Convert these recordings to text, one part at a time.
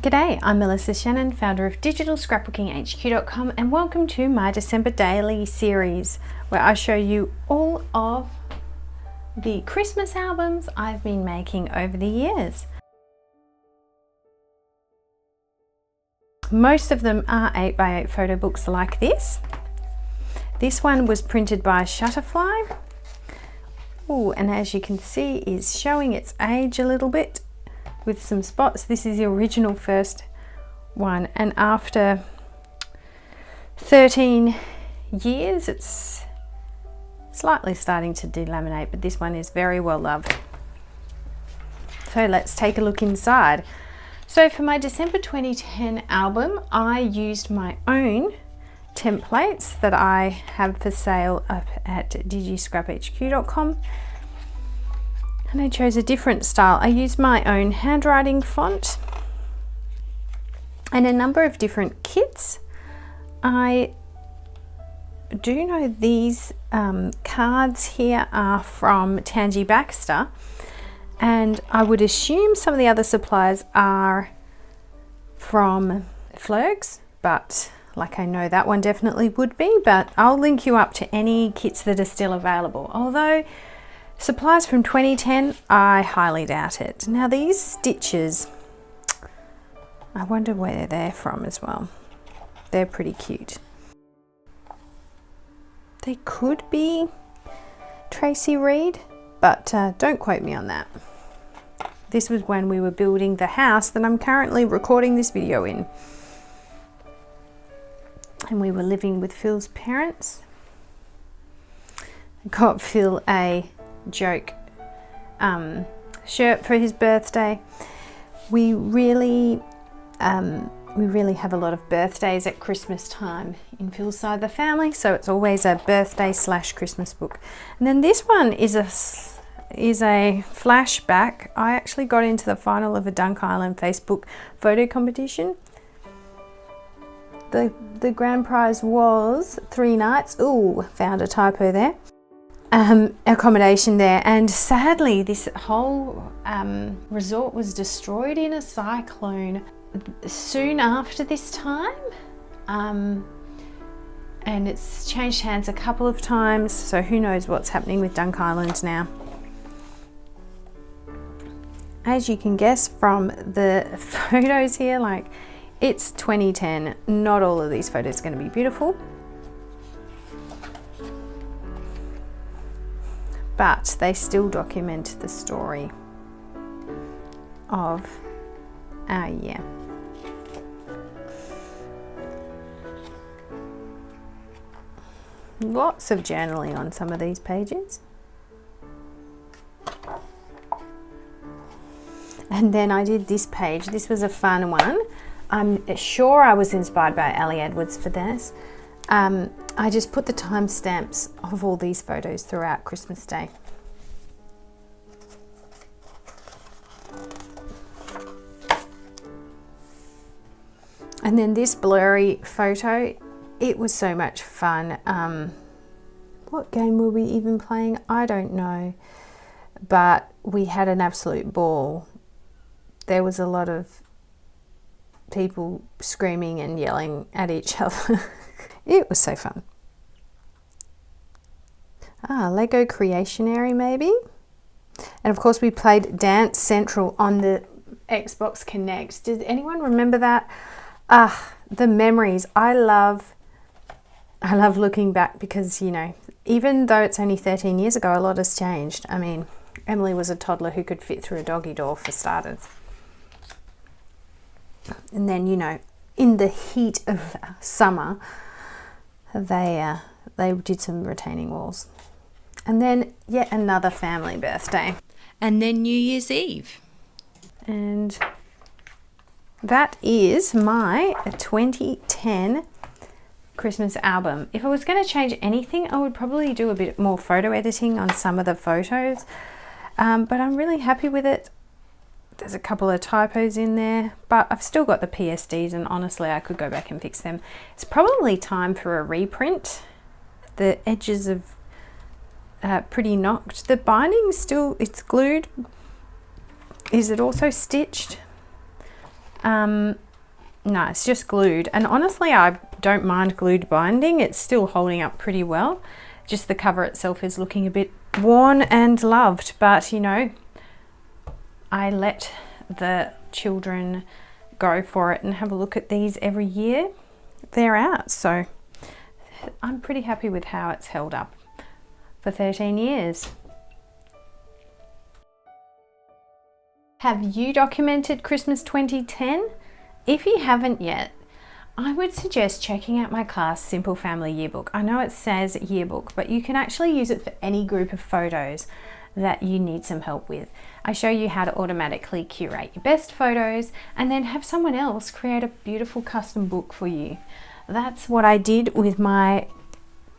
G'day, I'm Melissa Shannon, founder of digitalscrapbookinghq.com, and welcome to my December daily series where I show you all of the Christmas albums I've been making over the years. Most of them are 8x8 photo books like this. This one was printed by Shutterfly. Oh, and as you can see, is showing its age a little bit with some spots. This is the original first one, and after 13 years it's slightly starting to delaminate, but this one is very well loved. So let's take a look inside. So for my December 2010 album, I used my own templates that I have for sale up at digiscraphq.com. And I chose a different style. I used my own handwriting font and a number of different kits. I do know these cards here are from Tangi Baxter, and I would assume some of the other suppliers are from Flurgs, but like I know that one definitely would be, but I'll link you up to any kits that are still available. Although supplies from 2010, I highly doubt it. Now these stitches, I wonder where they're from as well. They're pretty cute. They could be Tracy Reed, but don't quote me on that. This was when we were building the house that I'm currently recording this video in. And we were living with Phil's parents. I got Phil a joke shirt for his birthday. We really have a lot of birthdays at Christmas time in Phil's side of the family, so it's always a birthday / Christmas book. And then this one is a flashback. I actually got into the final of a Dunk Island Facebook photo competition. The grand prize was 3 nights. Ooh, found a typo there. Accommodation there, and sadly this whole resort was destroyed in a cyclone soon after this time, and it's changed hands a couple of times, so who knows what's happening with Dunk Island now. As you can guess from the photos here, like, it's 2010, not all of these photos are going to be beautiful. But they still document the story of our year. Lots of journaling on some of these pages. And then I did this page. This was a fun one. I'm sure I was inspired by Ali Edwards for this. I just put the timestamps of all these photos throughout Christmas Day. And then this blurry photo, it was so much fun. What game were we even playing? I don't know, but we had an absolute ball. There was a lot of people screaming and yelling at each other. It was so fun. Lego Creationary maybe. And of course we played Dance Central on the Xbox Connect. Does anyone remember that? The memories. I love looking back because, you know, even though it's only 13 years ago, a lot has changed. I mean, Emily was a toddler who could fit through a doggy door for starters. And then, you know, in the heat of summer, they did some retaining walls. And then yet another family birthday. And then New Year's Eve. And that is my 2010 Christmas album. If I was going to change anything, I would probably do a bit more photo editing on some of the photos. But I'm really happy with it. There's a couple of typos in there, but I've still got the PSDs, and honestly I could go back and fix them. It's probably time for a reprint. The edges are pretty knocked. The binding still, it's glued. Is it also stitched? No, it's just glued. And honestly, I don't mind glued binding. It's still holding up pretty well. Just the cover itself is looking a bit worn and loved, but you know, I let the children go for it and have a look at these every year. They're out, so I'm pretty happy with how it's held up for 13 years. Have you documented Christmas 2010? If you haven't yet, I would suggest checking out my class Simple Family Yearbook. I know it says yearbook, but you can actually use it for any group of photos that you need some help with. I show you how to automatically curate your best photos and then have someone else create a beautiful custom book for you. That's what I did with my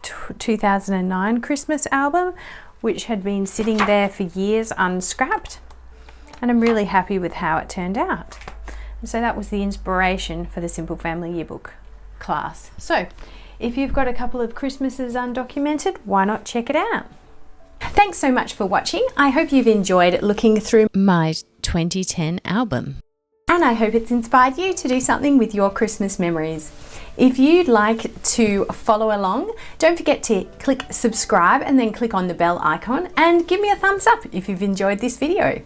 2009 Christmas album, which had been sitting there for years unscrapped, and I'm really happy with how it turned out. And so that was the inspiration for the Simple Family Yearbook class. So if you've got a couple of Christmases undocumented, why not check it out? Thanks so much for watching. I hope you've enjoyed looking through my 2010 album. And I hope it's inspired you to do something with your Christmas memories. If you'd like to follow along, don't forget to click subscribe and then click on the bell icon and give me a thumbs up if you've enjoyed this video.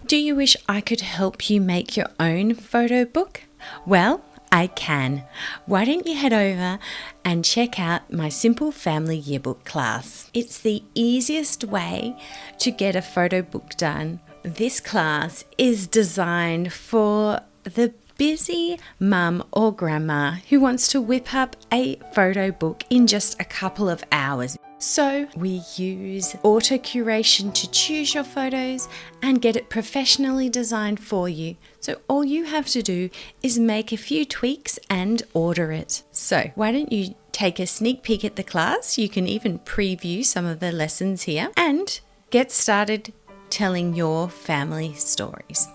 Do you wish I could help you make your own photo book? Well, I can. Why don't you head over and check out my Simple Family Yearbook class. It's the easiest way to get a photo book done. This class is designed for the busy mum or grandma who wants to whip up a photo book in just a couple of hours. So we use auto curation to choose your photos and get it professionally designed for you. So all you have to do is make a few tweaks and order it. So why don't you take a sneak peek at the class? You can even preview some of the lessons here and get started telling your family stories.